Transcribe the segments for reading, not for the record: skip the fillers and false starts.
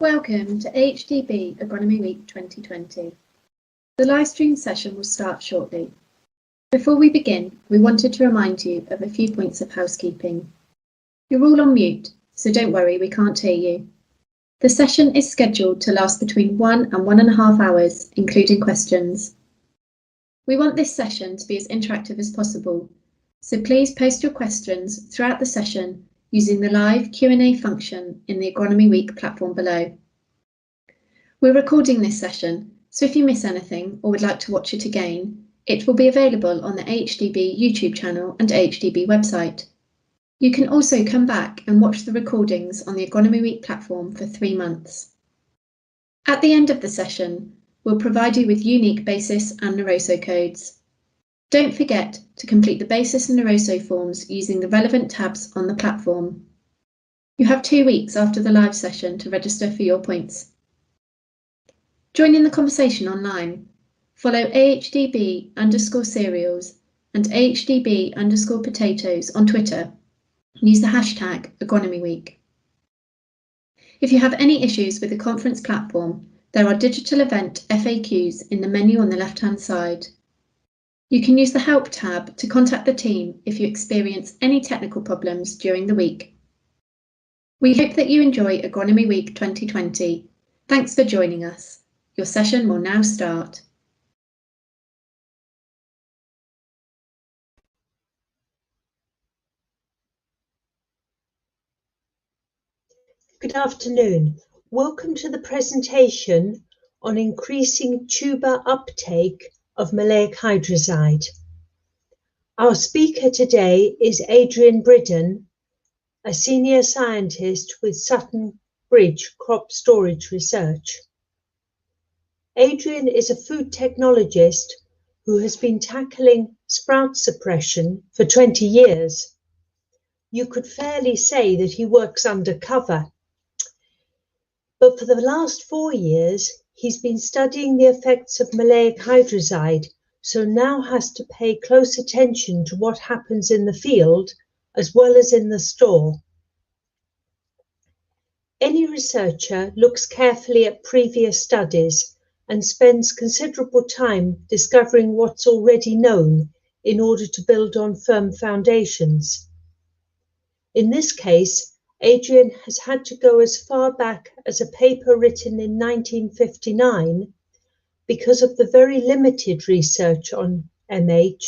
Welcome to AHDB Agronomy Week 2020. The live stream session will start shortly. Before we begin, we wanted to remind you of a few points of housekeeping. You're all on mute, so don't worry, we can't hear you. The session is scheduled to last between 1 and 1.5 hours, including questions. We want this session to be as interactive as possible, so please post your questions throughout the session using the live Q&A function in the Agronomy Week platform below. We're recording this session, so if you miss anything or would like to watch it again, it will be available on the AHDB YouTube channel and AHDB website. You can also come back and watch the recordings on the Agronomy Week platform for 3 months. At the end of the session, we'll provide you with unique BASIS and NROSO codes. Don't forget to complete the BASIS and NROSO forms using the relevant tabs on the platform. You have 2 weeks after the live session to register for your points. Join in the conversation online. Follow AHDB_cereals and AHDB_potatoes on Twitter and use the hashtag AgronomyWeek. If you have any issues with the conference platform, there are digital event FAQs in the menu on the left-hand side. You can use the Help tab to contact the team if you experience any technical problems during the week. We hope that you enjoy Agronomy Week 2020. Thanks for joining us. Your session will now start. Good afternoon. Welcome to the presentation on increasing tuber uptake of maleic hydrazide. Our speaker today is Adrian Bridden, a senior scientist with Sutton Bridge Crop Storage Research. Adrian is a food technologist who has been tackling sprout suppression for 20 years. You could fairly say that he works undercover. But for the last 4 years, he's been studying the effects of maleic hydrazide, so now has to pay close attention to what happens in the field as well as in the store. Any researcher looks carefully at previous studies and spends considerable time discovering what's already known in order to build on firm foundations. In this case, Adrian has had to go as far back as a paper written in 1959 because of the very limited research on MH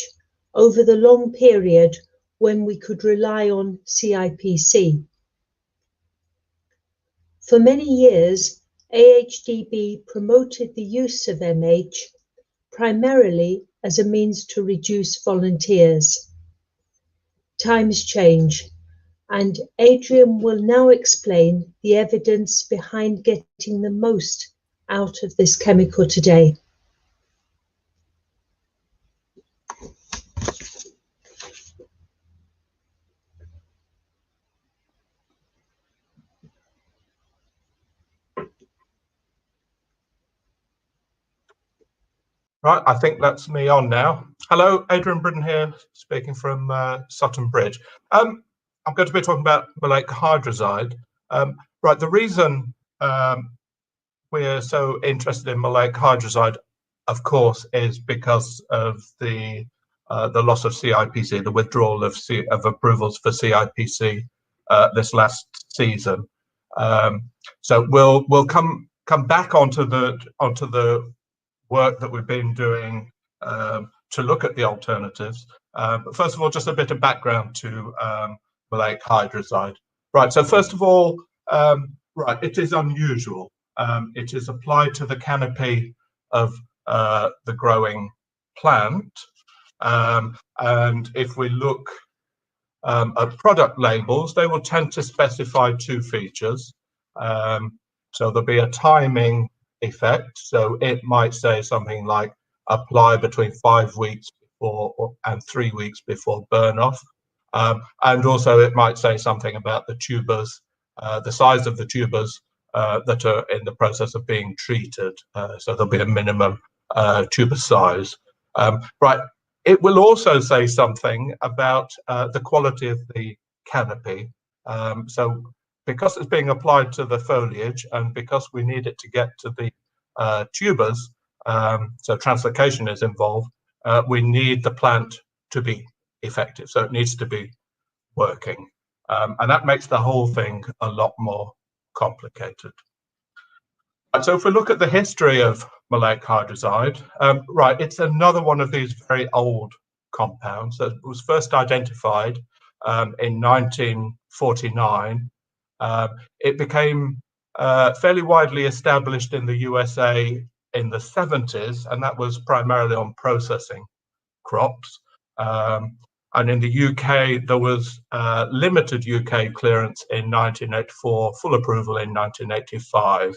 over the long period when we could rely on CIPC. For many years, AHDB promoted the use of MH primarily as a means to reduce volunteers. Times change, and Adrian will now explain the evidence behind getting the most out of this chemical today. Right, I think that's me on now. Hello, Adrian Bridden here, speaking from Sutton Bridge. I'm going to be talking about maleic hydrazide. Right, the reason we're so interested in maleic hydrazide, of course, is because of the loss of CIPC, the withdrawal of approvals for CIPC this last season. So we'll come back onto the work that we've been doing to look at the alternatives. But first of all, just a bit of background to maleic hydrazide. Right, so first of all, right, it is unusual. It is applied to the canopy of the growing plant. And if we look at product labels, they will tend to specify 2 features. So there'll be a timing effect. So it might say something like apply between 5 weeks before and 3 weeks before burn off. And also it might say something about the tubers, the size of the tubers that are in the process of being treated. So there'll be a minimum tuber size. Right. It will also say something about the quality of the canopy. So because it's being applied to the foliage and because we need it to get to the tubers, so translocation is involved, we need the plant to be effective. So it needs to be working. And that makes the whole thing a lot more complicated. And so if we look at the history of maleic hydrazide, right, it's another one of these very old compounds that was first identified in 1949. It became fairly widely established in the USA in the 70s, and that was primarily on processing crops. And in the UK, there was limited UK clearance in 1984, full approval in 1985.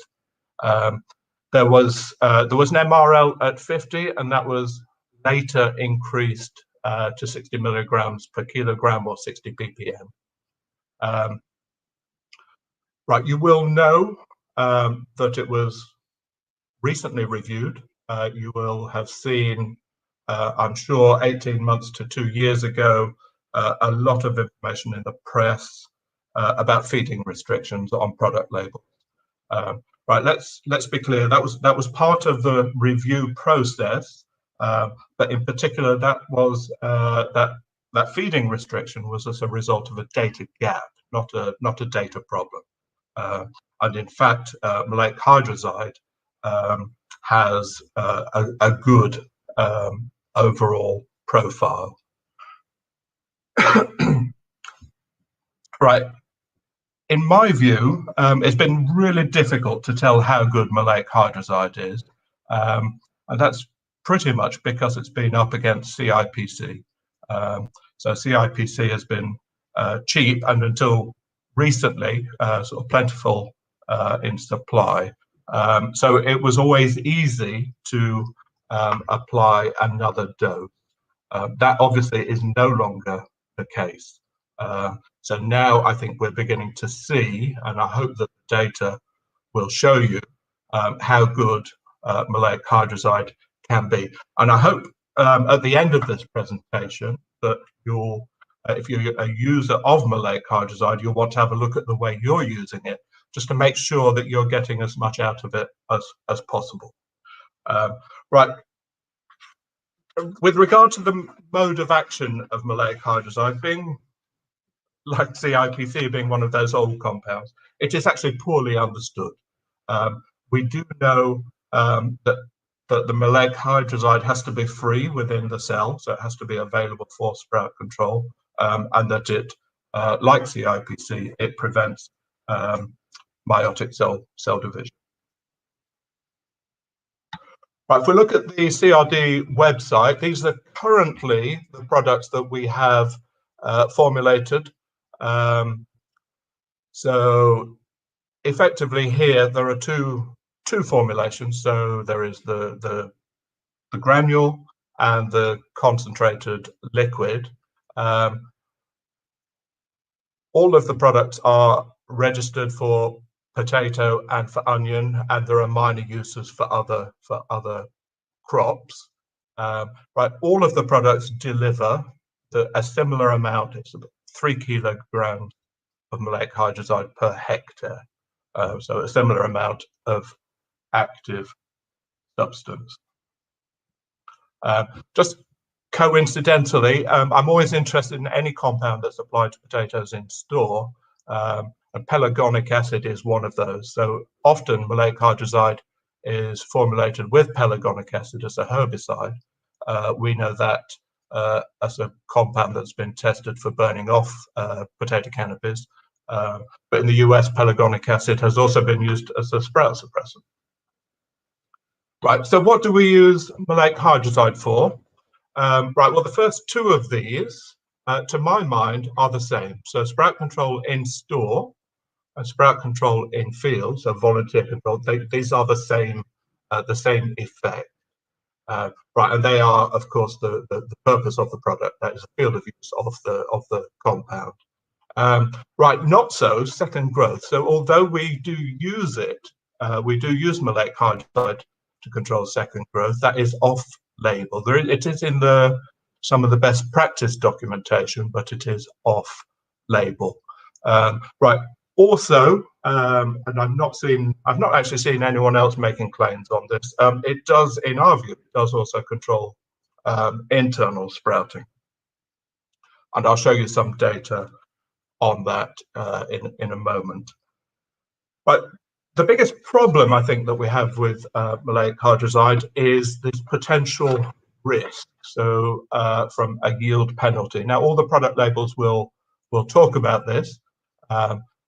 There was an MRL at 50, and that was later increased to 60 milligrams per kilogram or 60 ppm. Right, you will know that it was recently reviewed. You will have seen, I'm sure, 18 months to 2 years ago, a lot of information in the press about feeding restrictions on product labels. Right, let's be clear. That was part of the review process, but in particular, that was that feeding restriction was as a result of a data gap, not a data problem. And in fact, maleic hydrazide has a good overall profile. Right. In my view, it's been really difficult to tell how good maleic hydrazide is, and that's pretty much because it's been up against CIPC. So CIPC has been cheap and until recently sort of plentiful in supply. So it was always easy to apply another dose. That obviously is no longer the case. So now I think we're beginning to see, and I hope that the data will show you how good maleic hydrazide can be. And I hope at the end of this presentation that you'll, if you're a user of maleic hydrazide, you'll want to have a look at the way you're using it, just to make sure that you're getting as much out of it as possible. Right. With regard to the mode of action of maleic hydrazide, being like CIPC being one of those old compounds, it is actually poorly understood. We do know that the maleic hydrazide has to be free within the cell, so it has to be available for sprout control, and that it, like CIPC, it prevents meiotic cell division. Right, if we look at the CRD website, these are currently the products that we have formulated. So effectively here there are two formulations. So there is the granule and the concentrated liquid. All of the products are registered for potato and for onion, and there are minor uses for other crops. Right, all of the products deliver a similar amount. It's about 3 kilograms of maleic hydrazide per hectare, so a similar amount of active substance. Just coincidentally, I'm always interested in any compound that's applied to potatoes in store, and pelargonic acid is one of those. So often maleic hydrazide is formulated with pelargonic acid as a herbicide. We know that as a compound that's been tested for burning off potato canopies. But in the US, pelargonic acid has also been used as a sprout suppressant. Right, so what do we use maleic hydrazide for? Right, well, the first two of these, to my mind, are the same. So sprout control in store and sprout control in field, so volunteer control, these are the same effect. Right, and they are, of course, the purpose of the product. That is the field of use of the compound. Right, not so second growth. So although we do use it, we do use maleic hydrazide to control second growth. That is off-label. It is in some of the best practice documentation, but it is off-label. Right, Also, and I've not actually seen anyone else making claims on this. It does, in our view, it does also control internal sprouting, and I'll show you some data on that in a moment. But the biggest problem I think that we have with maleic hydrazide is this potential risk. So from a yield penalty. Now, all the product labels will talk about this.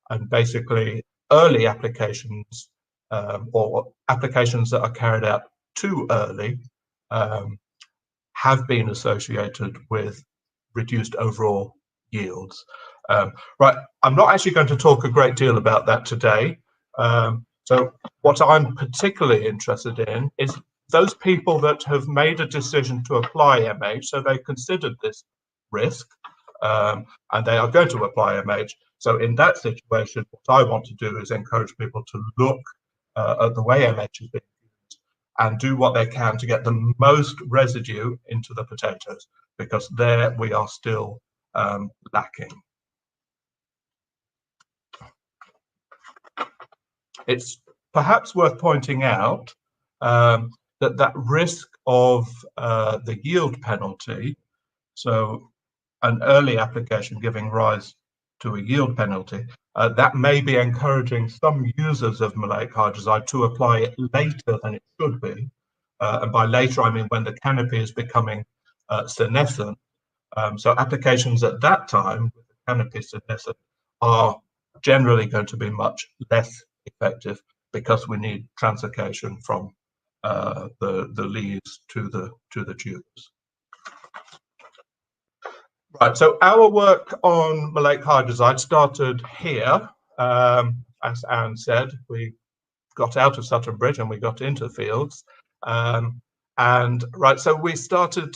And basically early applications or applications that are carried out too early have been associated with reduced overall yields. Right, I'm not actually going to talk a great deal about that today. So what I'm particularly interested in is those people that have made a decision to apply MH, so they considered this risk, and they are going to apply MH. So in that situation, what I want to do is encourage people to look at the way MH is being used and do what they can to get the most residue into the potatoes, because there we are still lacking. It's perhaps worth pointing out that risk of the yield penalty, so an early application giving rise to a yield penalty, that may be encouraging some users of maleic hydrazide to apply it later than it should be. And by later, I mean when the canopy is becoming senescent. So applications at that time with the canopy senescent are generally going to be much less effective, because we need translocation from the leaves to the tubes. Right, so our work on maleic hydrazide started here. As Anne said, we got out of Sutton Bridge and we got into the fields. And right, so we started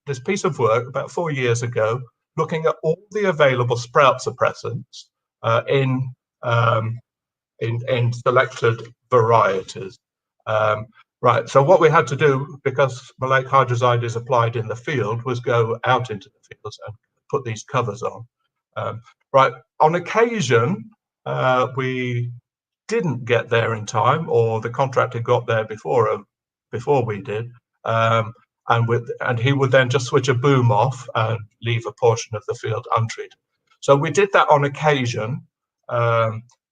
this piece of work about 4 years ago, looking at all the available sprout suppressants in selected varieties. Right, so what we had to do, because maleic hydrazide is applied in the field, was go out into the fields and put these covers on. Right, on occasion, we didn't get there in time, or the contractor got there before we did, and he would then just switch a boom off and leave a portion of the field untreated. So we did that on occasion.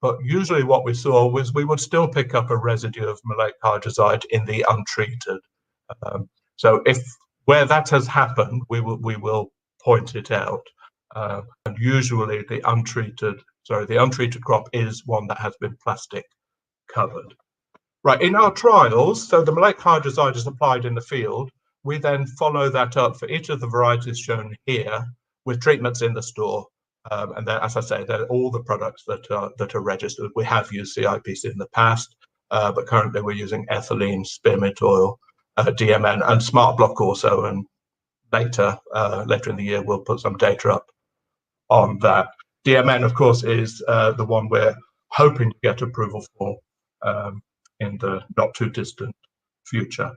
But usually what we saw was we would still pick up a residue of maleic hydrazide in the untreated. So where that has happened, we will point it out. And usually the untreated crop is one that has been plastic covered. Right, in our trials, so the maleic hydrazide is applied in the field. We then follow that up for each of the varieties shown here with treatments in the store. And then, as I say, they're all the products that are registered. We have used CIPC in the past, but currently we're using ethylene, spearmint oil, DMN, and Smart Block also. And later in the year, we'll put some data up on that. DMN, of course, is the one we're hoping to get approval for in the not too distant future.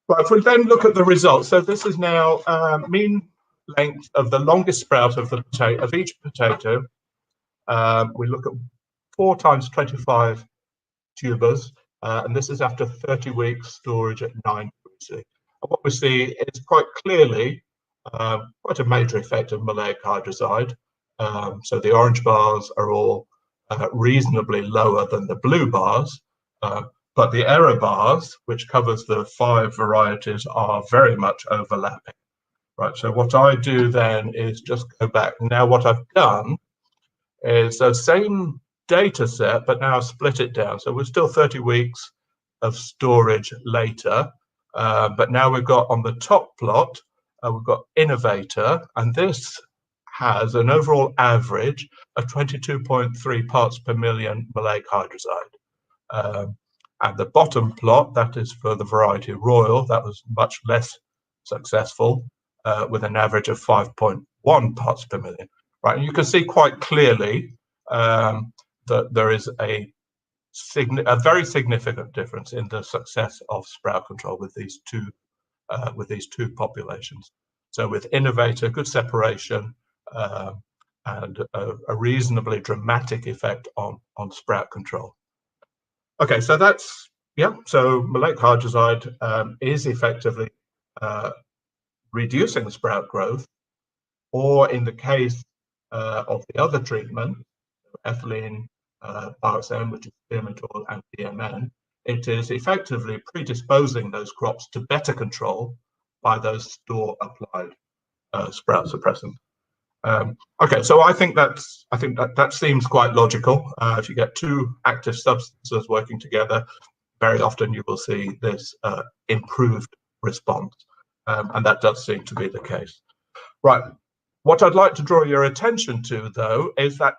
Right, if we then look at the results, so this is now mean length of the longest sprout of each potato. We look at 4 times 25 tubers, and this is after 30 weeks storage at 9 degrees C. And what we see is quite clearly quite a major effect of maleic hydrazide. So the orange bars are all reasonably lower than the blue bars, but the error bars, which covers the 5 varieties, are very much overlapping. Right, so what I do then is just go back. Now what I've done is the same data set, but now I've split it down. So we're still 30 weeks of storage later, but now we've got on the top plot, we've got Innovator, and this has an overall average of 22.3 parts per million maleic hydrazide. And the bottom plot, that is for the variety Royal, that was much less successful, with an average of 5.1 parts per million. Right, and you can see quite clearly that there is a very significant difference in the success of sprout control with these two populations. So with Innovator, good separation, and a reasonably dramatic effect on sprout control. Okay, so that's, yeah, so maleic hydrazide is effectively reducing sprout growth, or in the case of the other treatment, ethylene, RSM, which is spearmintol, and DMN, it is effectively predisposing those crops to better control by those store-applied sprout suppressants. Okay, so I think that seems quite logical. If you get two active substances working together, very often you will see this improved response, and that does seem to be the case. Right. What I'd like to draw your attention to, though, is that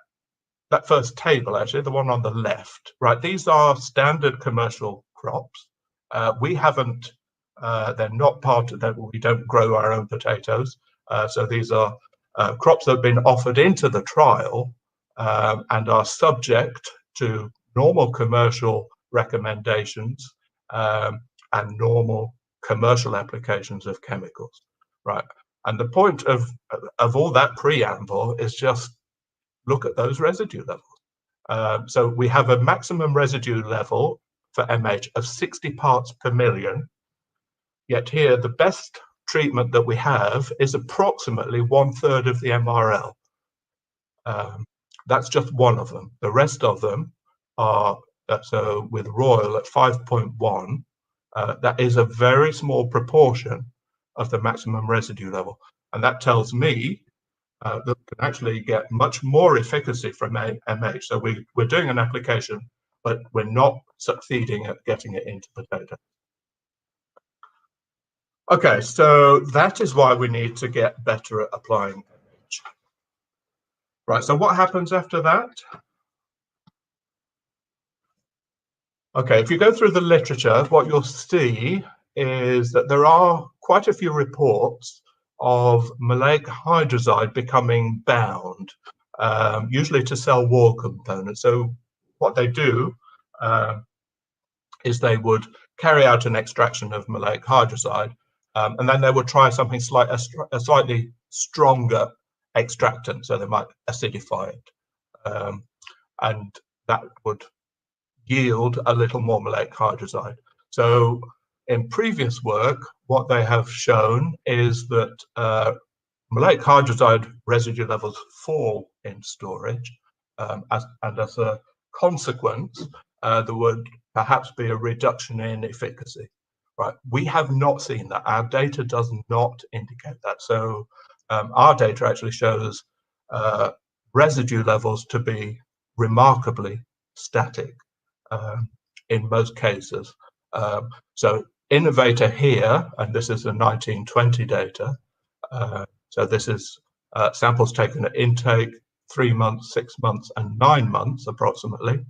first table, actually, the one on the left. Right, these are standard commercial crops. We haven't. They're not part of that. We don't grow our own potatoes. So these are crops that have been offered into the trial and are subject to normal commercial recommendations and normal commercial applications of chemicals, right? And the point of all that preamble is just look at those residue levels. So we have a maximum residue level for MH of 60 parts per million, yet here the best treatment that we have is approximately 1/3 of the MRL. That's just one of them. The rest of them are, so with Royal at 5.1, that is a very small proportion of the maximum residue level. And that tells me that we can actually get much more efficacy from MH. So we're doing an application, but we're not succeeding at getting it into potato. Okay, so that is why we need to get better at applying MH. Right, so what happens after that? Okay, if you go through the literature, what you'll see is that there are quite a few reports of maleic hydrazide becoming bound, usually to cell wall components. So what they do is they would carry out an extraction of maleic hydrazide, and then they would try something a slightly stronger extractant, so they might acidify it, and that would yield a little more maleic hydrazide. So in previous work, what they have shown is that maleic hydrazide residue levels fall in storage, and as a consequence, there would perhaps be a reduction in efficacy. Right? We have not seen that. Our data does not indicate that. So our data actually shows residue levels to be remarkably static in most cases. So innovator here, and this is the 1920 data, so this is samples taken at intake 3 months, 6 months, and 9 months approximately.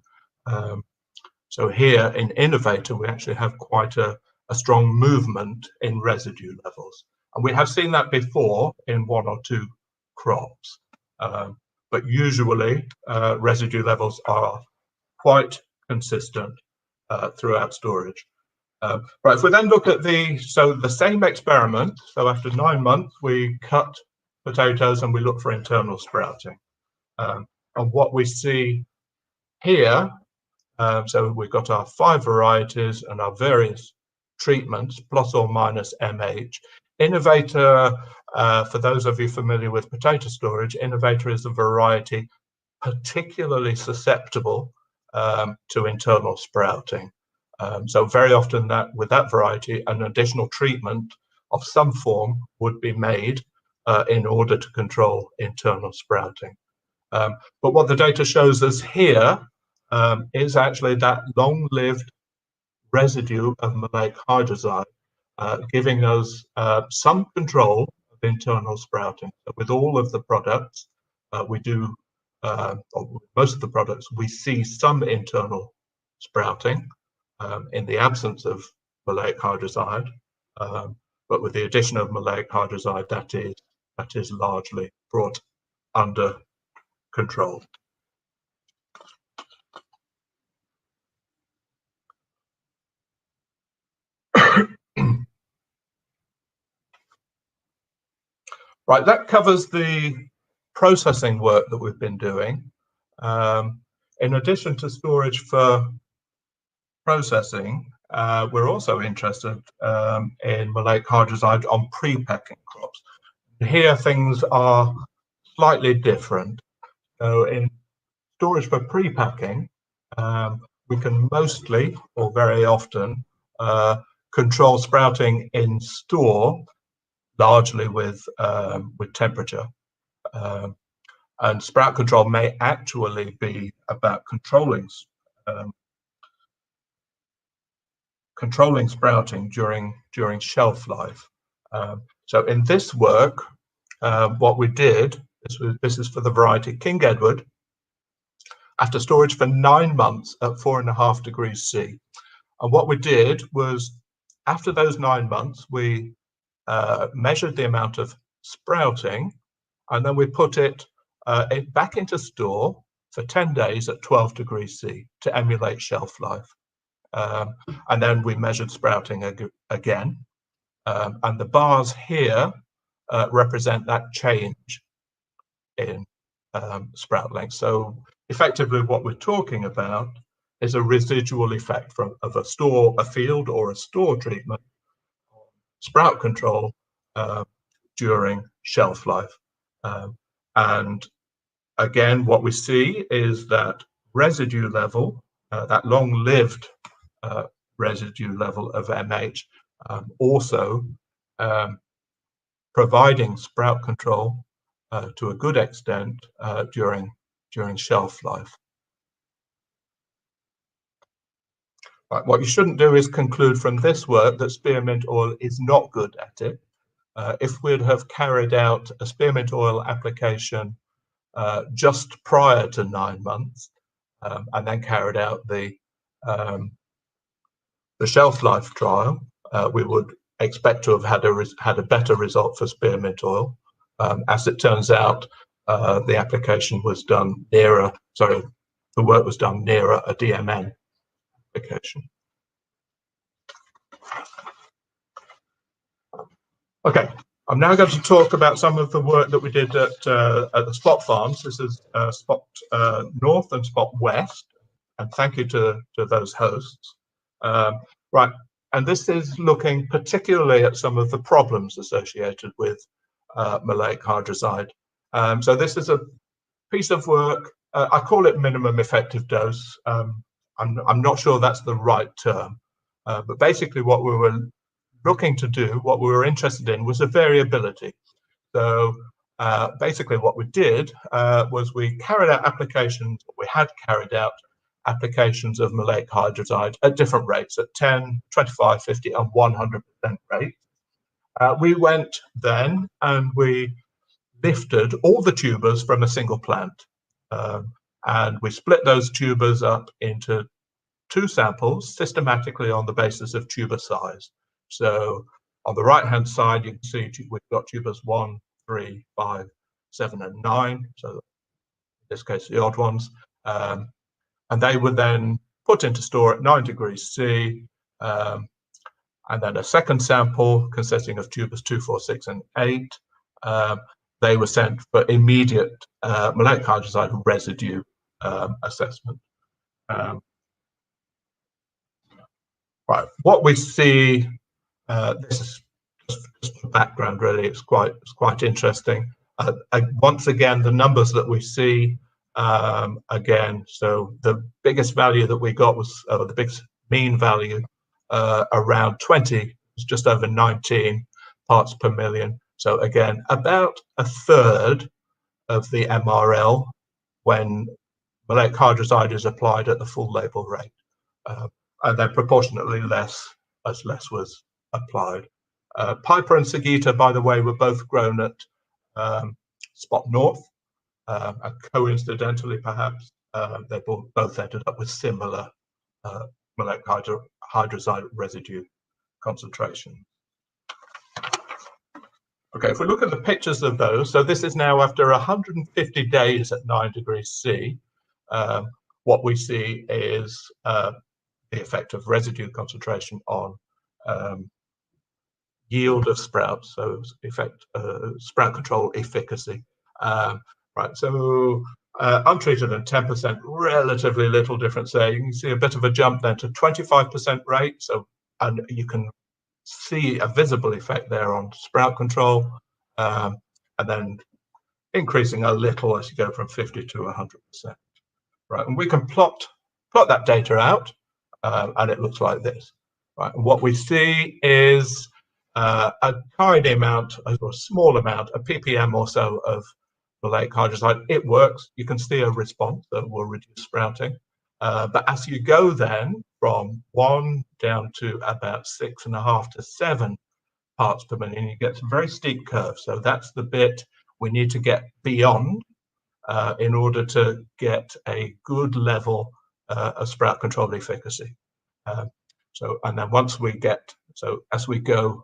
So here in innovator, we actually have quite a strong movement in residue levels. And we have seen that before in 1 or 2 crops. But usually residue levels are quite consistent throughout storage. Right, if we then look at the same experiment, so after 9 months, we cut potatoes and we look for internal sprouting. And what we see here, so we've got our 5 varieties and our various treatments, plus or minus MH. Innovator, for those of you familiar with potato storage, Innovator is a variety particularly susceptible to internal sprouting. So very often with that variety, an additional treatment of some form would be made in order to control internal sprouting. But what the data shows us here is actually that long-lived residue of maleic hydrazide, giving us some control of internal sprouting. So with all of the products, we do, or most of the products, we see some internal sprouting in the absence of maleic hydrazide, but with the addition of maleic hydrazide, that is largely brought under control. Right, that covers the processing work that we've been doing. In addition to storage for processing, we're also interested in maleic hydrazide on pre-packing crops. Here things are slightly different. So in storage for pre-packing, we can mostly, or very often, control sprouting in store, largely with temperature. And sprout control may actually be about controlling sprouting during shelf life. So in this work, what we did, this is for the variety King Edward, after storage for 9 months at 4.5 degrees C. And what we did was, after those 9 months, we measured the amount of sprouting, and then we put it back into store for 10 days at 12 degrees C to emulate shelf life. And then we measured sprouting again. And the bars here represent that change in sprout length. So effectively what we're talking about is a residual effect of a field or a store treatment, sprout control during shelf life. And again, what we see is that residue level, that long-lived residue level of MH, also providing sprout control to a good extent during shelf life. Right, what you shouldn't do is conclude from this work that spearmint oil is not good at it. If we'd have carried out a spearmint oil application just prior to 9 months, and then carried out the shelf life trial, we would expect to have had a better result for spearmint oil. As it turns out, the application was done nearer, sorry, the work was done nearer a DMN application. Okay, I'm now going to talk about some of the work that we did at the spot farms. This is spot north and spot west, and thank you to those hosts. Right, and this is looking particularly at some of the problems associated with maleic hydrazide. So this is a piece of work, I call it minimum effective dose. I'm not sure that's the right term, but basically what we were looking to do, what we were interested in, was a variability. So basically what we did was we carried out applications, we had carried out applications of maleic hydrazide at different rates, at 10, 25, 50 and 100% rate. We went then and we lifted all the tubers from a single plant, and we split those tubers up into 2 samples systematically on the basis of tuber size. So on the right hand side you can see we've got tubers 1, 3, 5, 7 and 9, so in this case the odd ones, and they were then put into store at 9 degrees C, and then a second sample consisting of tubers 2, 4, 6 and 8, they were sent for immediate maleic hydrazide residue assessment. Right, what we see, this is just for background really, it's quite interesting. Once again, the numbers that we see, again, so the biggest value that we got was the biggest mean value around 20, it's just over 19 parts per million. So again, about a third of the MRL when maleic hydrazide is applied at the full label rate, and then proportionately less as less was applied. Piper and Sagita, by the way, were both grown at spot north, and coincidentally perhaps they both ended up with similar maleic hydrazide residue concentration. Okay, if we look at the pictures of those, so this is now after 150 days at 9 degrees C, what we see is the effect of residue concentration on yield of sprouts, so effect sprout control efficacy. right? So untreated and 10%, relatively little difference there. You can see a bit of a jump then to 25% rate. So, and you can see a visible effect there on sprout control, and then increasing a little as you go from 50 to 100%. Right, and we can plot that data out, and it looks like this. Right, and what we see is a tiny amount, or a small amount, a ppm or so of maleic hydrazide. It works. You can see a response that will reduce sprouting. But as you go then from 1 down to about 6.5 to 7 parts per million, you get some very steep curves. So that's the bit we need to get beyond in order to get a good level of sprout control efficacy. And then once we get, so as we go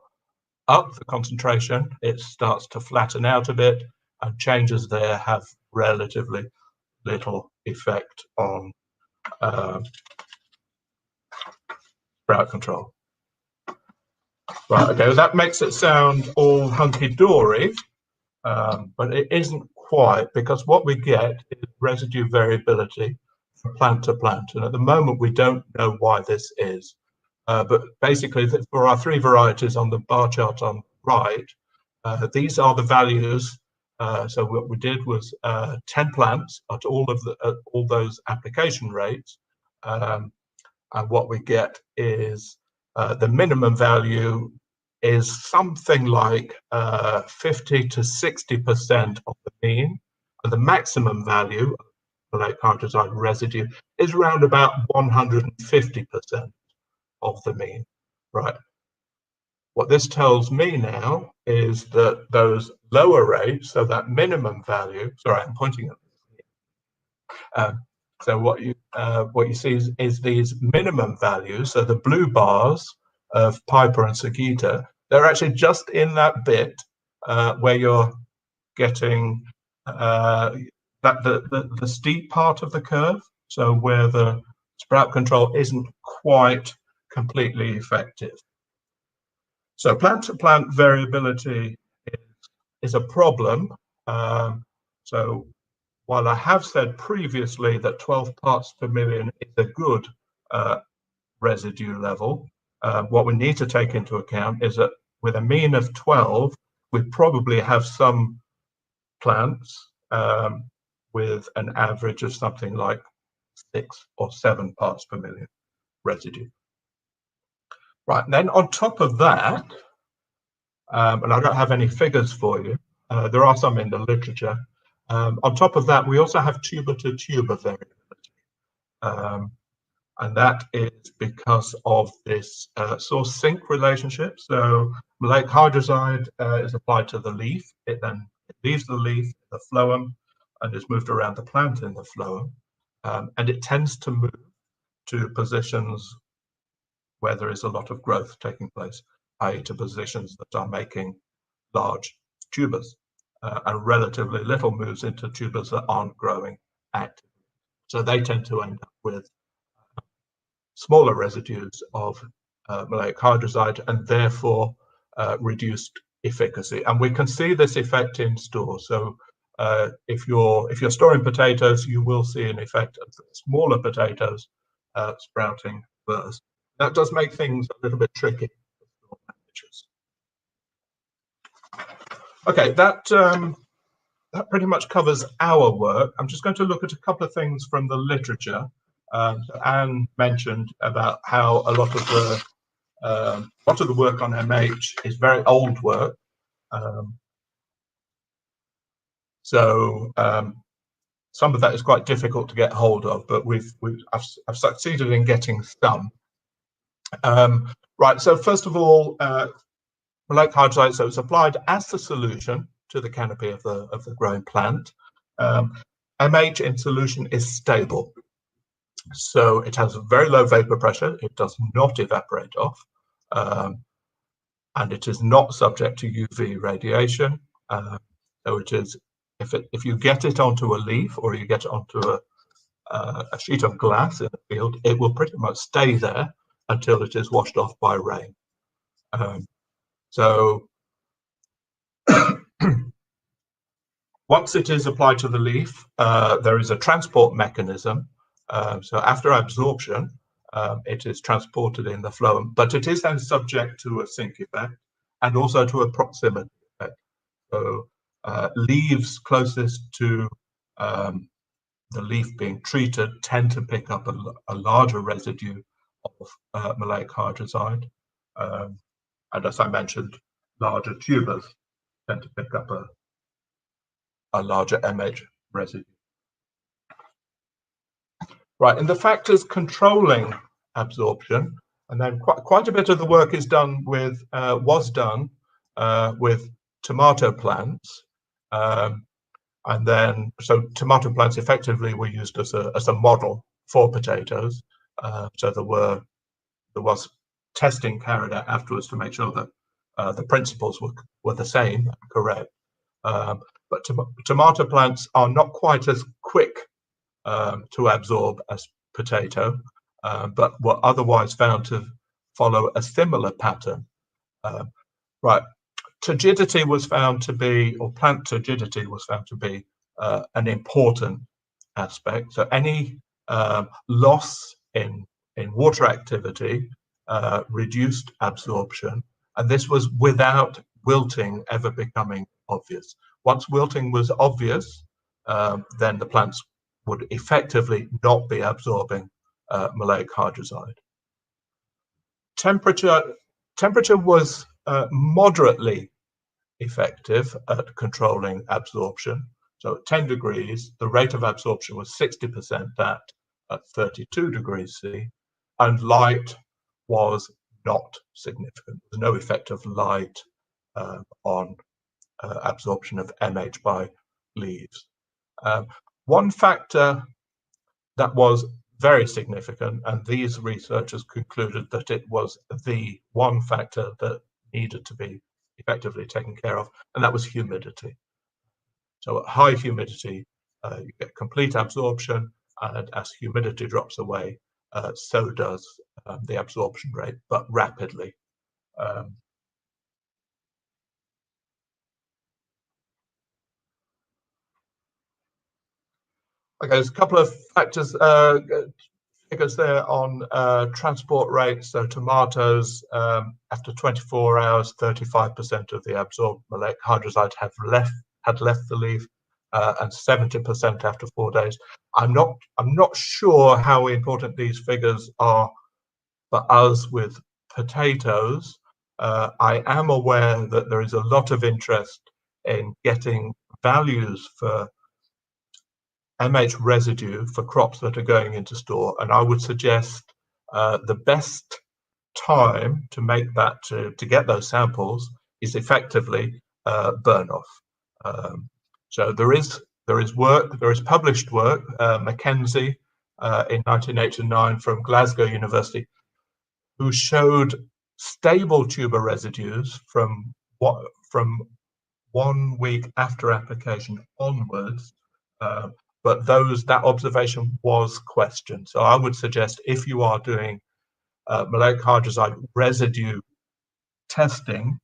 up the concentration, it starts to flatten out a bit, and changes there have relatively little effect on sprout control. Right, okay, that makes it sound all hunky-dory, but it isn't quite, because what we get is residue variability from plant to plant. And at the moment, we don't know why this is. But basically, for our 3 varieties on the bar chart on the right, these are the values. So what we did was 10 plants at all those application rates. And what we get is the minimum value is something like 50 to 60% of the mean, and the maximum value of maleic hydrazide residue is around about 150% of the mean. Right. What this tells me now is that those lower rates, so that minimum value, sorry, I'm pointing at so what you see is these minimum values, so the blue bars of Piper and Sagita, they're actually just in that bit where you're getting the steep part of the curve, so where the sprout control isn't quite completely effective. So plant-to-plant variability is a problem. So while I have said previously that 12 parts per million is a good residue level, what we need to take into account is that with a mean of 12, we probably have some plants with an average of something like 6 or 7 parts per million residue. Right, and then on top of that, and I don't have any figures for you, there are some in the literature. On top of that, we also have tuber-to-tuber variability. And that is because of this source-sink relationship. So maleic hydrazide is applied to the leaf. It then leaves the leaf, the phloem, and is moved around the plant in the phloem. And it tends to move to positions where there is a lot of growth taking place, i.e. to positions that are making large tubers. And relatively little moves into tubers that aren't growing actively. So they tend to end up with smaller residues of maleic hydrazide and therefore reduced efficacy. And we can see this effect in store. So if you're storing potatoes, you will see an effect of the smaller potatoes sprouting first. That does make things a little bit tricky. Okay, that pretty much covers our work. I'm just going to look at a couple of things from the literature. Anne mentioned about how a lot of the work on MH is very old work. So some of that is quite difficult to get hold of, but I've succeeded in getting some. Right. So first of all, maleic hydrazide, so it's applied as the solution to the canopy of the growing plant. MH in solution is stable. So it has very low vapor pressure. It does not evaporate off, and it is not subject to UV radiation. So it is, if you get it onto a leaf or you get it onto a sheet of glass in a field, it will pretty much stay there until it is washed off by rain. So Once it is applied to the leaf, there is a transport mechanism. So after absorption, it is transported in the phloem, but it is then subject to a sink effect and also to a proximity effect. So leaves closest to the leaf being treated tend to pick up a larger residue of maleic hydrazide. And as I mentioned, larger tubers tend to pick up a larger MH residue. Right, and the factors controlling absorption, and then quite a bit of the work is done with, was done with tomato plants. And then, so tomato plants effectively were used as a model for potatoes. So there was testing carried out afterwards to make sure that the principles were the same and correct. But tomato plants are not quite as quick to absorb as potato, but were otherwise found to follow a similar pattern. Right, turgidity was found to be, or plant turgidity was found to be an important aspect. So any loss in water activity reduced absorption, and this was without wilting ever becoming obvious. Once wilting was obvious, then the plants would effectively not be absorbing maleic hydrazide. Temperature was moderately effective at controlling absorption. So at 10 degrees, the rate of absorption was 60% that at 32 degrees C, and light was not significant. There's no effect of light on absorption of MH by leaves. One factor that was very significant, and these researchers concluded that it was the one factor that needed to be effectively taken care of, and that was humidity. So at high humidity, you get complete absorption, and as humidity drops away, so does the absorption rate, but rapidly. Okay, there's a couple of factors, figures there on transport rates. So tomatoes, after 24 hours, 35% of the absorbed maleic hydrazide had left the leaf, and 70% after 4 days. I'm not sure how important these figures are for us with potatoes. I am aware that there is a lot of interest in getting values for MH residue for crops that are going into store, and I would suggest the best time to make that, to get those samples, is effectively burn off. So there is work, there is published work, Mackenzie in 1989 from Glasgow University, who showed stable tuber residues from 1 week after application onwards. But that observation was questioned. So I would suggest, if you are doing maleic hydrazide residue testing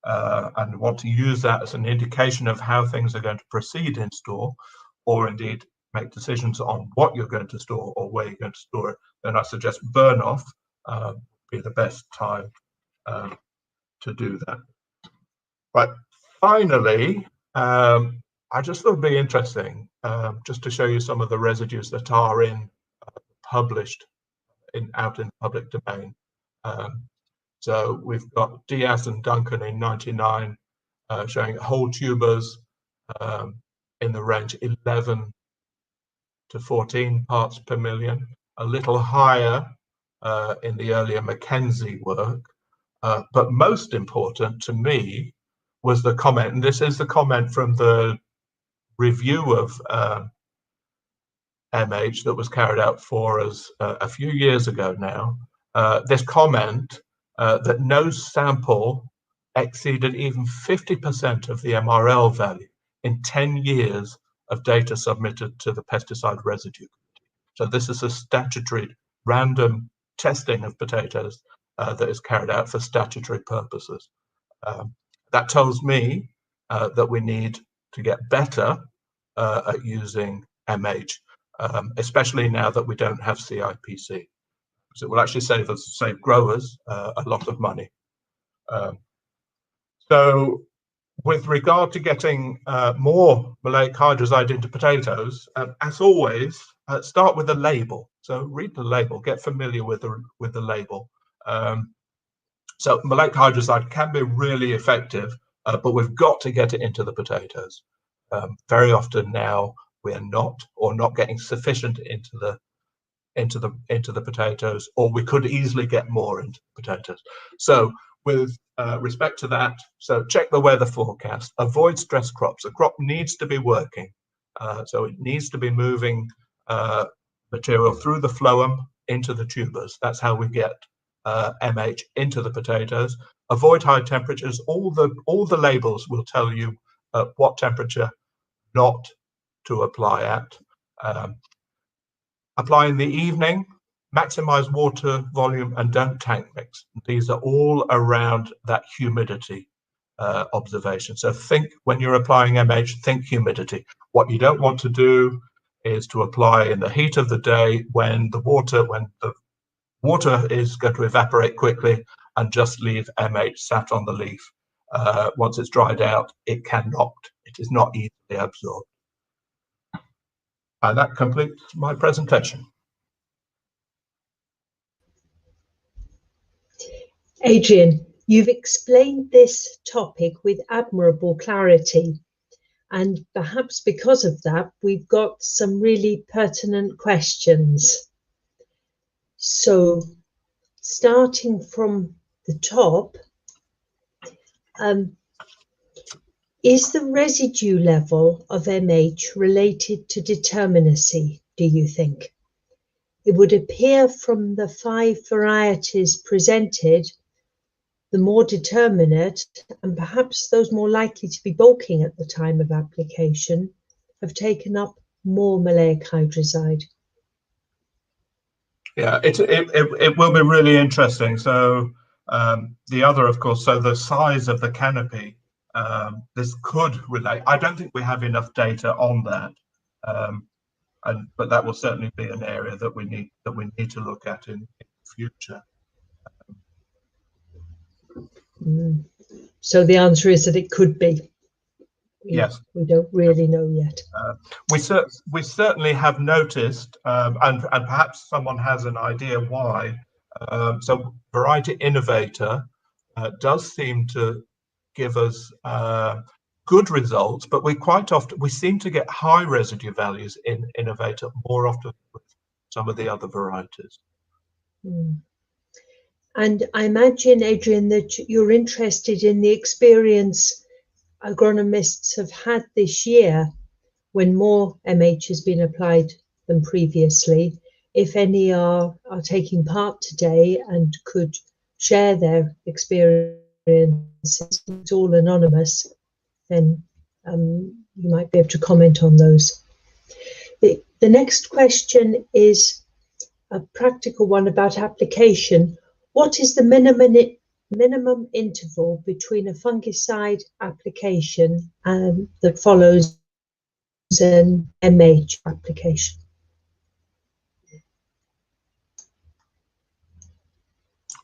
and want to use that as an indication of how things are going to proceed in store, or indeed make decisions on what you're going to store or where you're going to store it, then I suggest burn off be the best time to do that. Right, finally, I just thought it'd be interesting just to show you some of the residues that are published out in the public domain. So we've got Diaz and Duncan in 99 showing whole tubers in the range 11 to 14 parts per million, a little higher in the earlier Mackenzie work. But most important to me was the comment, and this is the comment from the review of MH that was carried out for us a few years ago now. This comment that no sample exceeded even 50% of the MRL value in 10 years of data submitted to the pesticide residue. So this is a statutory random testing of potatoes that is carried out for statutory purposes. That tells me that we need to get better at using MH, especially now that we don't have CIPC, because it will actually save growers a lot of money. So with regard to getting more maleic hydrazide into potatoes, as always, start with the label. So read the label, get familiar with the label. So maleic hydrazide can be really effective, but we've got to get it into the potatoes. Very often now we are not getting sufficient into the potatoes, or we could easily get more into potatoes. So with respect to that, so check the weather forecast, avoid stress crops. A crop needs to be working, so it needs to be moving material through the phloem into the tubers. That's how we get MH into the potatoes. Avoid high temperatures. All the labels will tell you what temperature not to apply at. Apply in the evening, maximize water volume, and don't tank mix. These are all around that humidity observation. So think, when you're applying MH, think humidity. What you don't want to do is to apply in the heat of the day when the water is going to evaporate quickly, and just leave MH sat on the leaf. Once it's dried out, it is not easily absorbed. And that completes my presentation. Adrian, you've explained this topic with admirable clarity, and perhaps because of that, we've got some really pertinent questions. So, starting from the top, is the residue level of MH related to determinacy, do you think? It would appear from the 5 varieties presented, the more determinate, and perhaps those more likely to be bulking at the time of application, have taken up more maleic hydrazide. Yeah, it will be really interesting. So the other, of course, so the size of the canopy, this could relate. I don't think we have enough data on that, but that will certainly be an area that we need to look at in the future. So the answer is that it could be. Yes, we don't really know yet. We certainly have noticed, and perhaps someone has an idea why. So Variety Innovator does seem to give us good results, but we seem to get high residue values in Innovator more often with some of the other varieties. And I imagine, Adrian, that you're interested in the experience agronomists have had this year when more MH has been applied than previously. If any are taking part today and could share their experiences, it's all anonymous, then you might be able to comment on those. The next question is a practical one about application. What is the minimum interval between a fungicide application that follows an MH application?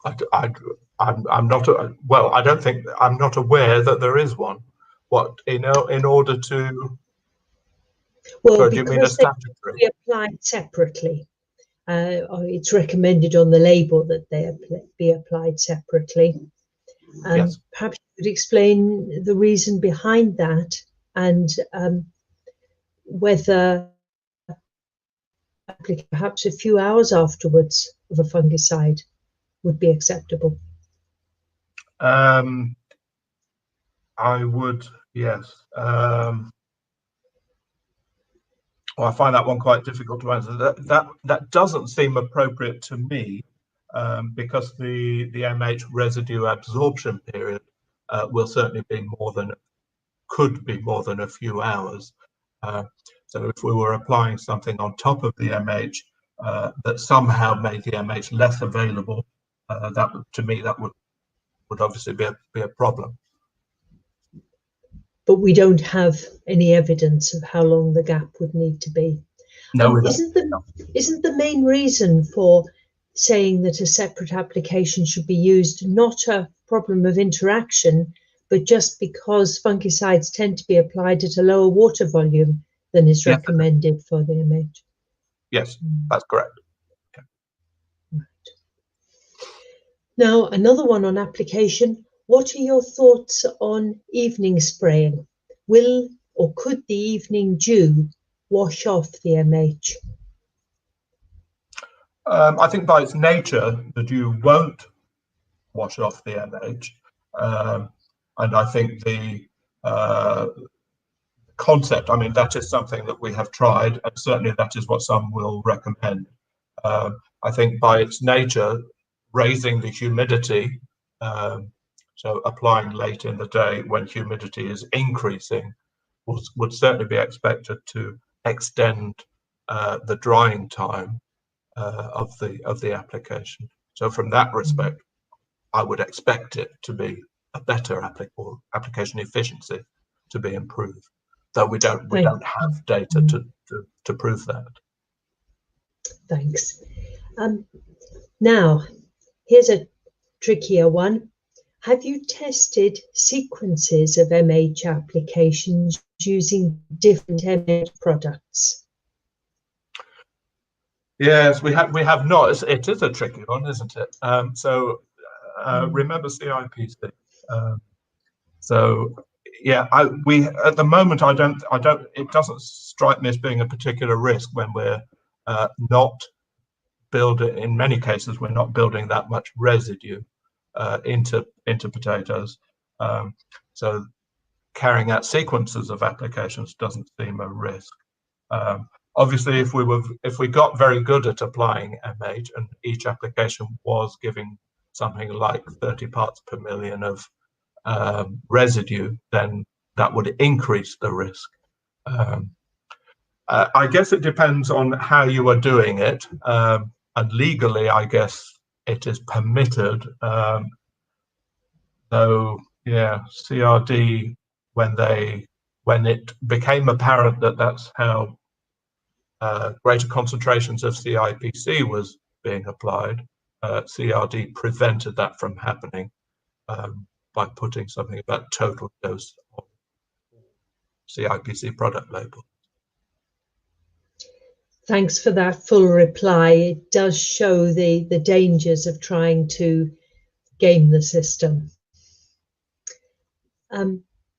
I'm not well. I don't think I'm not aware that there is one. What, in order to? Well, so do you mean a statutory? Be applied separately. It's recommended on the label that they be applied separately. Yes. Perhaps you could explain the reason behind that, and whether perhaps a few hours afterwards of a fungicide would be acceptable. I would, yes. Well, I find that one quite difficult to answer. That doesn't seem appropriate to me, because the MH residue absorption period will certainly be could be more than a few hours. So if we were applying something on top of the MH that somehow made the MH less available, to me that would obviously be a problem. but we don't have any evidence of how long the gap would need to be. No, we don't. Isn't the main reason for saying that a separate application should be used not a problem of interaction, but just because fungicides tend to be applied at a lower water volume than is recommended for the MH? Yes, that's correct. Okay. Right. Now, another one on application. What are your thoughts on evening spraying? Will or could the evening dew wash off the MH? I think by its nature, the dew won't wash off the MH. And I think the concept, I mean, that is something that we have tried, and certainly that is what some will recommend. I think by its nature, raising the humidity, so applying late in the day when humidity is increasing, would certainly be expected to extend the drying time of the application. So from that respect, I would expect it to be a better application efficiency to be improved, though we don't have data to prove that. Thanks. Now, here's a trickier one. Have you tested sequences of MH applications using different MH products? Yes, we have not. It is a tricky one, isn't it? Remember CIPC. We at the moment I don't. It doesn't strike me as being a particular risk when we're not building. In many cases, we're not building that much residue into potatoes. So carrying out sequences of applications doesn't seem a risk. Obviously, if we got very good at applying MH and each application was giving something like 30 parts per million of residue, then that would increase the risk. I guess it depends on how you are doing it, and legally, I guess it is permitted. Though, yeah, CRD, when it became apparent that that's how greater concentrations of CIPC was being applied, CRD prevented that from happening by putting something about total dose of CIPC product label. Thanks for that full reply. It does show the dangers of trying to game the system.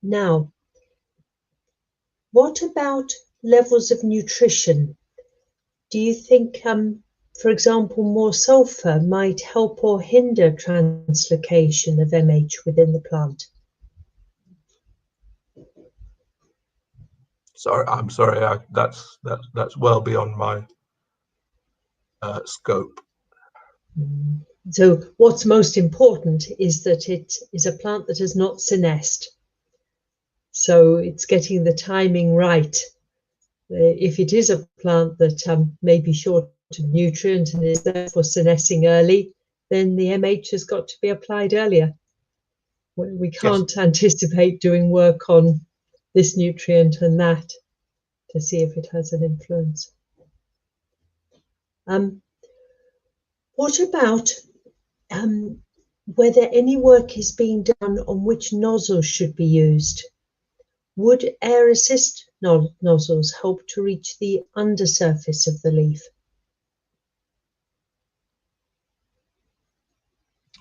Now, what about levels of nutrition? Do you think, for example, more sulfur might help or hinder translocation of MH within the plant? I'm sorry. That's well beyond my scope. So what's most important is that it is a plant that is not senesced. So it's getting the timing right. If it is a plant that may be short of nutrient and is therefore senescing early, then the MH has got to be applied earlier. We can't anticipate doing work on this nutrient and that to see if it has an influence. What about whether any work is being done on which nozzles should be used? Would air assist nozzles help to reach the undersurface of the leaf?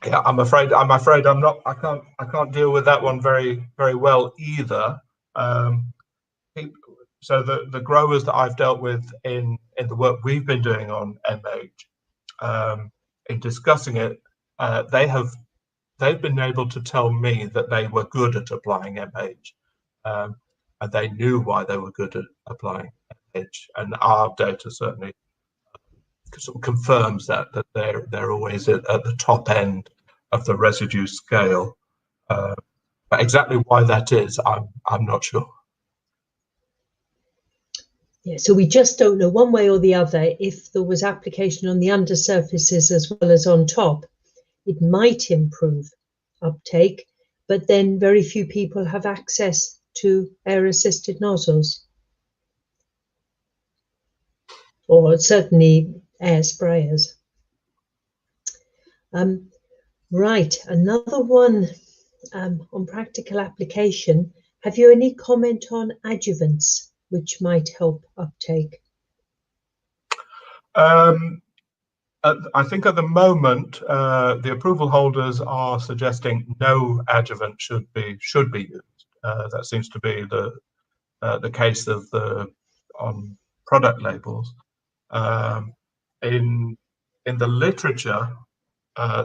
Yeah, I'm afraid I'm not. I can't deal with that one very well either. So the growers that I've dealt with in the work we've been doing on MH, in discussing it, they've been able to tell me that they were good at applying MH, and they knew why they were good at applying MH, and our data certainly sort of confirms that they're always at the top end of the residue scale. But exactly why that is, I'm not sure. Yeah, so we just don't know one way or the other if there was application on the undersurfaces as well as on top. It might improve uptake, but then very few people have access to air-assisted nozzles? Or certainly air sprayers. Right, another one on practical application. Have you any comment on adjuvants which might help uptake? I think at the moment the approval holders are suggesting no adjuvant should be used. That seems to be the case of on product labels. In the literature,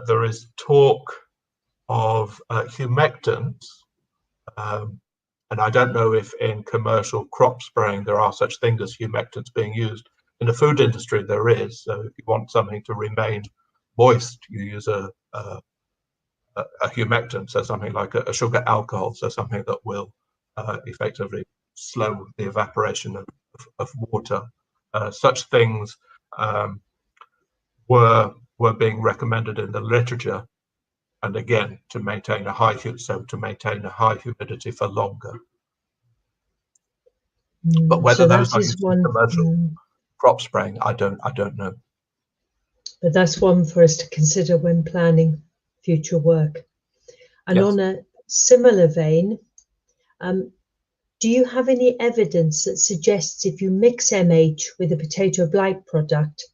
there is talk of humectants, and I don't know if in commercial crop spraying there are such things as humectants being used. In the food industry, there is. So if you want something to remain moist, you use a humectant, so something like a sugar alcohol, so something that will effectively slow the evaporation of water. Such things were being recommended in the literature, and again to maintain a high humidity for longer. But whether those are used in commercial crop spraying, I don't know. But that's one for us to consider when planning future work. And Yes. on a similar vein, do you have any evidence that suggests if you mix MH with a potato blight product,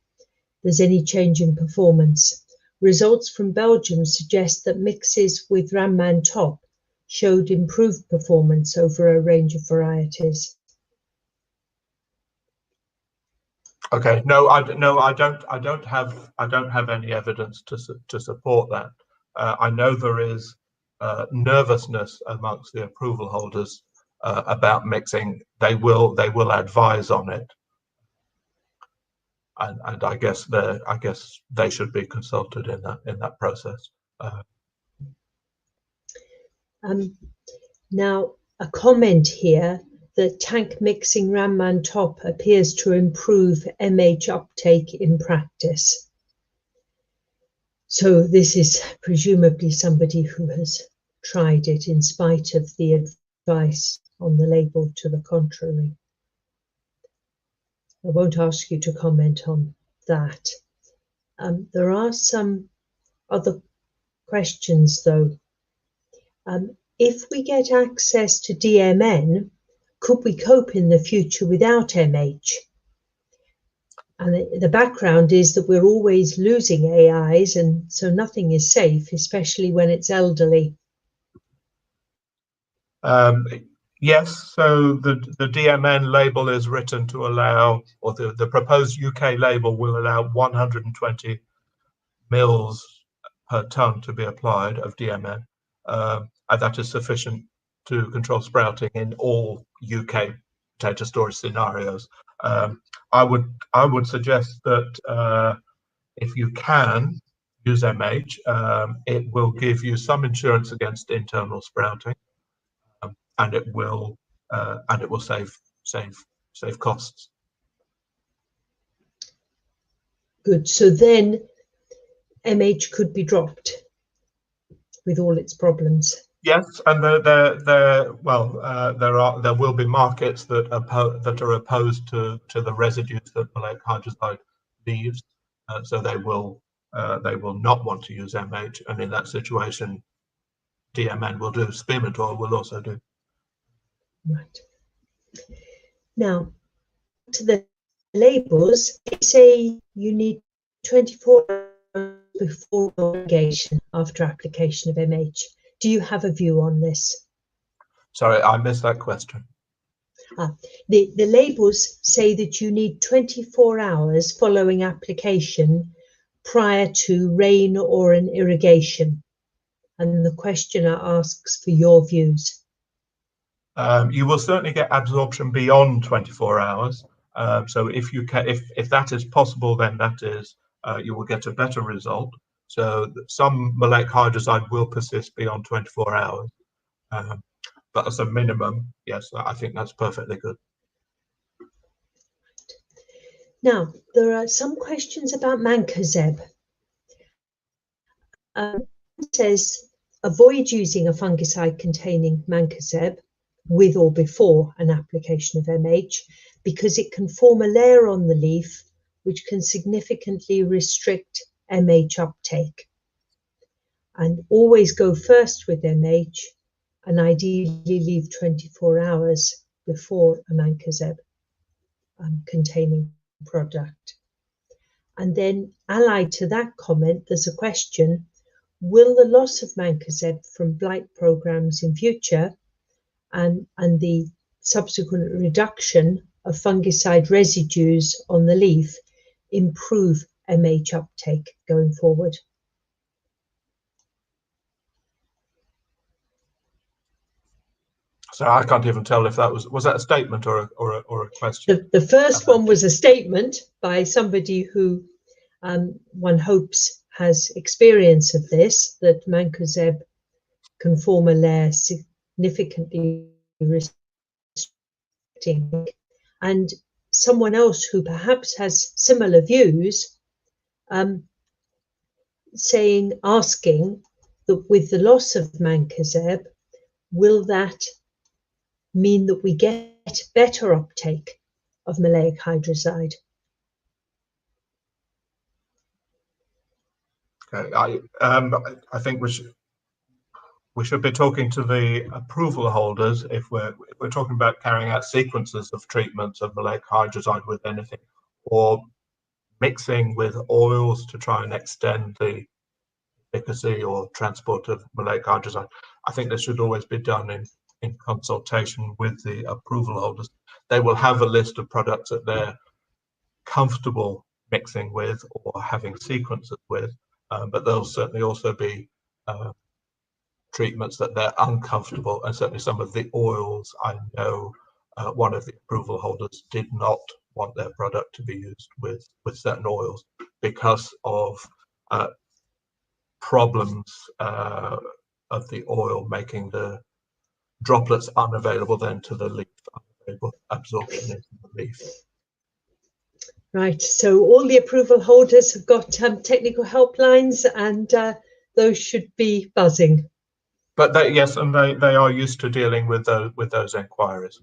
there's any change in performance? Results from Belgium suggest that mixes with Ramman Top showed improved performance over a range of varieties. Okay, no, I don't have any evidence to support that. I know there is nervousness amongst the approval holders about mixing. They will advise on it, and I guess they should be consulted in that process. Now, a comment here that tank mixing Ramman Top appears to improve MH uptake in practice. So this is presumably somebody who has tried it in spite of the advice on the label to the contrary. I won't ask you to comment on that. There are some other questions though. If we get access to DMN, could we cope in the future without MH? And the background is that we're always losing AIs, and so nothing is safe, especially when it's elderly. Yes, so the DMN label is written to allow, or the proposed UK label will allow 120 mils per tonne to be applied of DMN. And that is sufficient to control sprouting in all UK potato storage scenarios. I would suggest that if you can use MH, it will give you some insurance against internal sprouting, and it will save costs. Good. So then MH could be dropped with all its problems. Yes, and there will be markets that are opposed to the residues that Maleic hydrazide leaves, so they will not want to use MH, and in that situation, DMN will do. Spearmint oil will also do. Right. Now, to the labels, they say you need 24 hours before irrigation after application of MH. Do you have a view on this? Sorry, I missed that question. The labels say that you need 24 hours following application prior to rain or an irrigation. And the questioner asks for your views. You will certainly get absorption beyond 24 hours. So if that is possible, then that is you will get a better result. So some Maleic hydrazide will persist beyond 24 hours, but as a minimum, yes, I think that's perfectly good. Now, there are some questions about mancozeb. It says avoid using a fungicide containing mancozeb with or before an application of MH, because it can form a layer on the leaf which can significantly restrict MH uptake. And always go first with MH and ideally leave 24 hours before a mancozeb containing product. And then allied to that comment, there's a question: will the loss of mancozeb from blight programs in future and the subsequent reduction of fungicide residues on the leaf improve MH uptake going forward? So I can't even tell if that was that a statement or a question. The first one was a statement by somebody who one hopes has experience of this, that mancozeb can form a layer significantly restricting, and someone else who perhaps has similar views, asking that with the loss of mancozeb, will that mean that we get better uptake of maleic hydrazide? Okay, I think we should be talking to the approval holders if we're talking about carrying out sequences of treatments of maleic hydrazide with anything, or mixing with oils to try and extend the efficacy or transport of maleic hydrazide. I think this should always be done in consultation with the approval holders. They will have a list of products that they're comfortable mixing with or having sequences with, but there'll certainly also be treatments that they're uncomfortable, and certainly some of the oils, I know one of the approval holders did not want their product to be used with certain oils because of problems of the oil making the droplets unavailable then to the leaf, unavailable absorption into the leaf. Right, so all the approval holders have got technical helplines, and those should be buzzing. But yes, and they are used to dealing with those inquiries.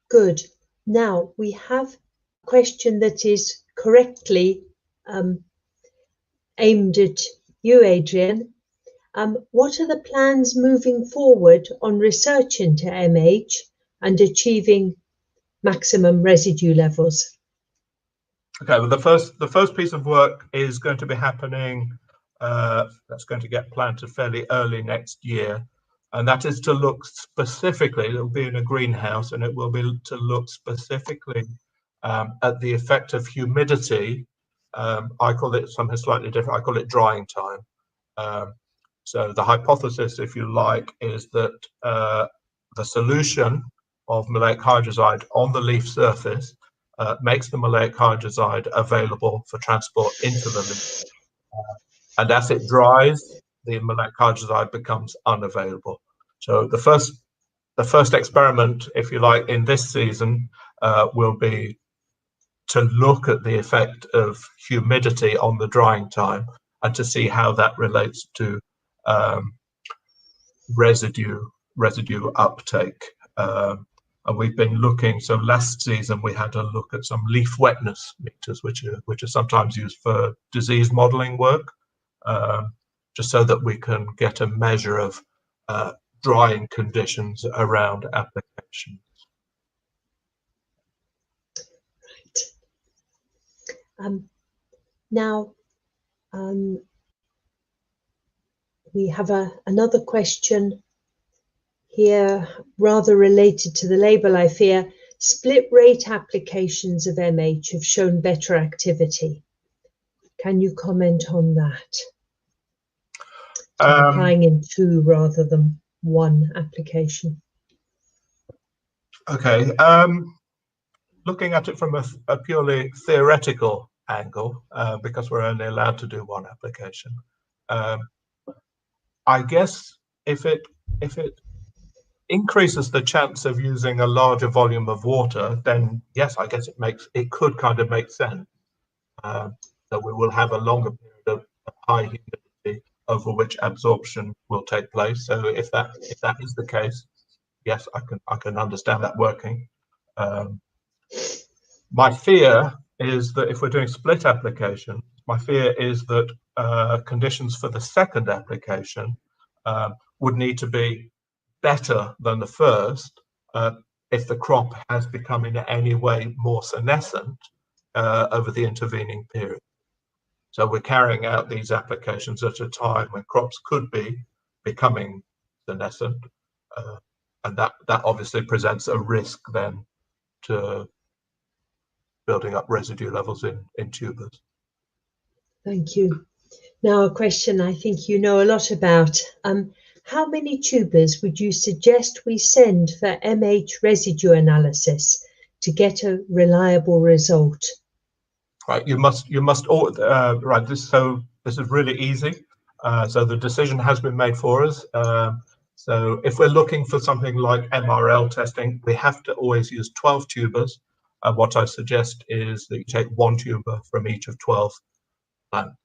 Good. Now we have a question that is correctly aimed at you, Adrian. What are the plans moving forward on research into MH and achieving maximum residue levels? Okay, well, the first piece of work is going to be happening. That's going to get planted fairly early next year, and that is to look specifically. It will be in a greenhouse, and it will be to look specifically at the effect of humidity. I call it something slightly different. I call it drying time. So the hypothesis, if you like, is that the solution of maleic hydrazide on the leaf surface makes the maleic hydrazide available for transport into the leaf. And as it dries, the maleic hydrazide becomes unavailable. So the first experiment, if you like, in this season will be to look at the effect of humidity on the drying time and to see how that relates to residue uptake. And we've been looking. So last season we had a look at some leaf wetness meters, which are sometimes used for disease modelling work, just so that we can get a measure of drying conditions around applications. Right. Now we have another question here, rather related to the label, I fear. Split rate applications of MH have shown better activity. Can you comment on that? Applying in 2 rather than 1 application. Okay. Looking at it from a purely theoretical angle, because we're only allowed to do 1 application, I guess if it increases the chance of using a larger volume of water, then yes, I guess it could kind of make sense that we will have a longer period of high humidity over which absorption will take place. So if that is the case, yes, I can understand that working. My fear is that if we're doing split application, my fear is that conditions for the second application would need to be better than the first if the crop has become in any way more senescent over the intervening period. So we're carrying out these applications at a time when crops could be becoming senescent, and that obviously presents a risk then to building up residue levels in tubers. Thank you. Now, a question I think you know a lot about. How many tubers would you suggest we send for MH residue analysis to get a reliable result? Right, you must right. This is really easy. So the decision has been made for us. So if we're looking for something like MRL testing, we have to always use 12 tubers. What I suggest is that you take 1 tuber from each of 12 plants.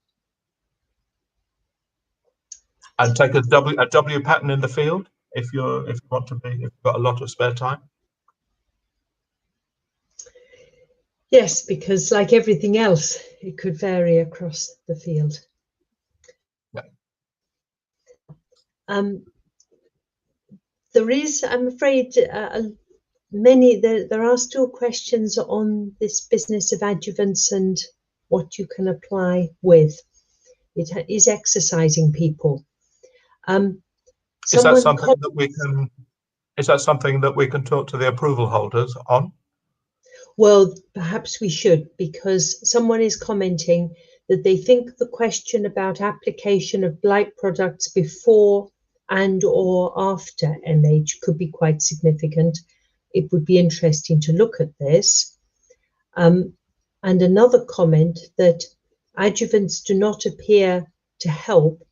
And take a W pattern in the field if you want to be, if you've got a lot of spare time. Yes, because like everything else, it could vary across the field. Yeah. There is, I'm afraid, there are still questions on this business of adjuvants and what you can apply with. It is exercising people. Is that something that we can talk to the approval holders on? Well, perhaps we should, because someone is commenting that they think the question about application of blight products before and or after MH could be quite significant. It would be interesting to look at this. And another comment that adjuvants do not appear to help,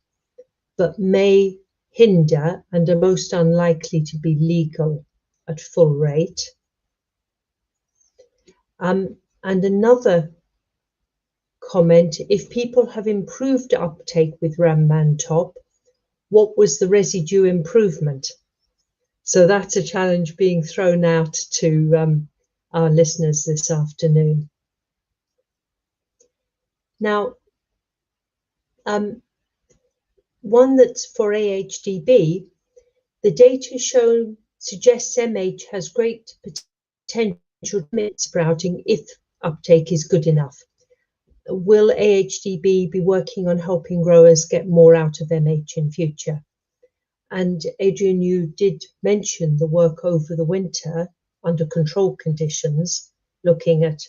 but may hinder and are most unlikely to be legal at full rate. And another comment, if people have improved uptake with Ramman Top, what was the residue improvement? So that's a challenge being thrown out to our listeners this afternoon. Now, one that's for AHDB, the data shown suggests MH has great potential to limit sprouting if uptake is good enough. Will AHDB be working on helping growers get more out of MH in future? And Adrian, you did mention the work over the winter under controlled conditions, looking at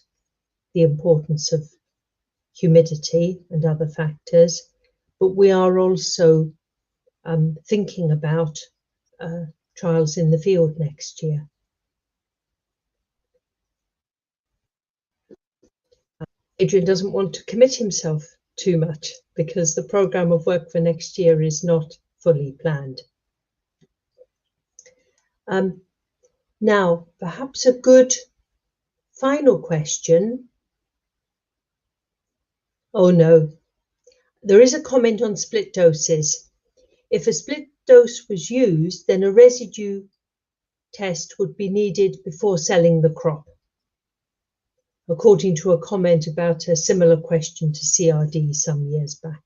the importance of humidity and other factors, but we are also thinking about trials in the field next year. Adrian doesn't want to commit himself too much because the programme of work for next year is not fully planned. Now, perhaps a good final question. Oh no, there is a comment on split doses. If a split dose was used, then a residue test would be needed before selling the crop, according to a comment about a similar question to CRD some years back.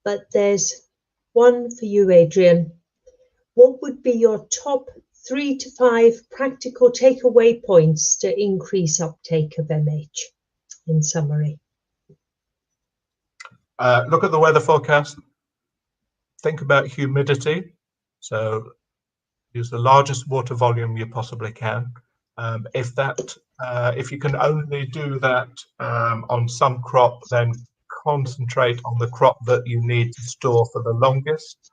But there's one for you, Adrian. What would be your top 3 to 5 practical takeaway points to increase uptake of MH, in summary? Look at the weather forecast. Think about humidity. So use the largest water volume you possibly can. If you can only do that on some crop, then concentrate on the crop that you need to store for the longest.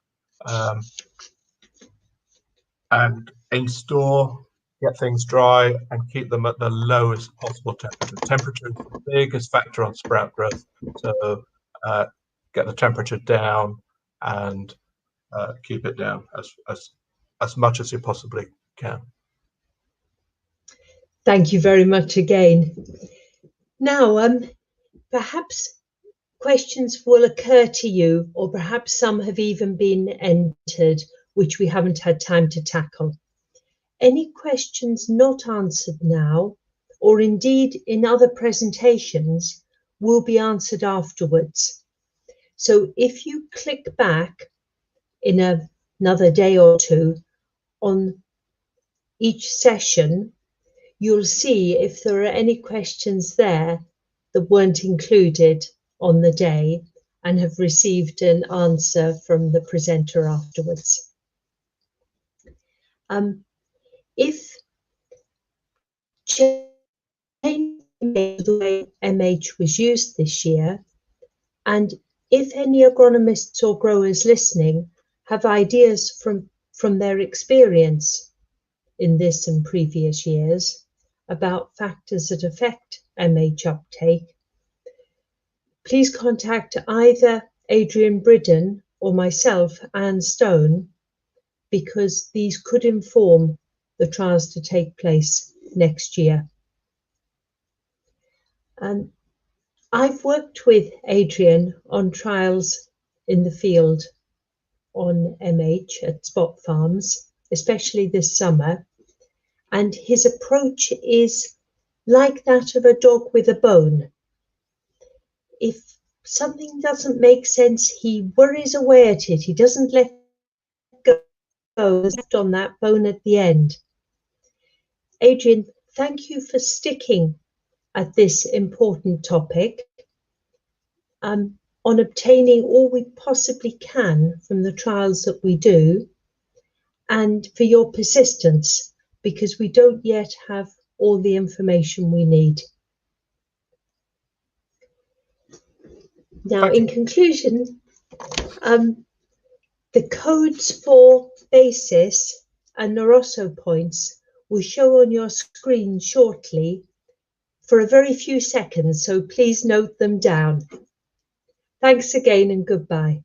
And in store, get things dry and keep them at the lowest possible temperature. Temperature is the biggest factor on sprout growth. So get the temperature down and keep it down as much as you possibly can. Thank you very much again. Now, perhaps questions will occur to you, or perhaps some have even been entered, which we haven't had time to tackle. Any questions not answered now, or indeed in other presentations, will be answered afterwards. So if you click back in another day or two on each session, you'll see if there are any questions there that weren't included on the day and have received an answer from the presenter afterwards. If changing the way MH was used this year, and if any agronomists or growers listening have ideas from their experience in this and previous years about factors that affect MH uptake, please contact either Adrian Bridden or myself, Anne Stone, because these could inform the trials to take place next year. I've worked with Adrian on trials in the field on MH at Spot Farms, especially this summer, and his approach is like that of a dog with a bone. If something doesn't make sense, he worries away at it. He doesn't let go, left on that bone at the end. Adrian, thank you for sticking at this important topic, on obtaining all we possibly can from the trials that we do, and for your persistence, because we don't yet have all the information we need. Now, in conclusion, the codes for basis and NROSO points will show on your screen shortly for a very few seconds, so please note them down. Thanks again and goodbye.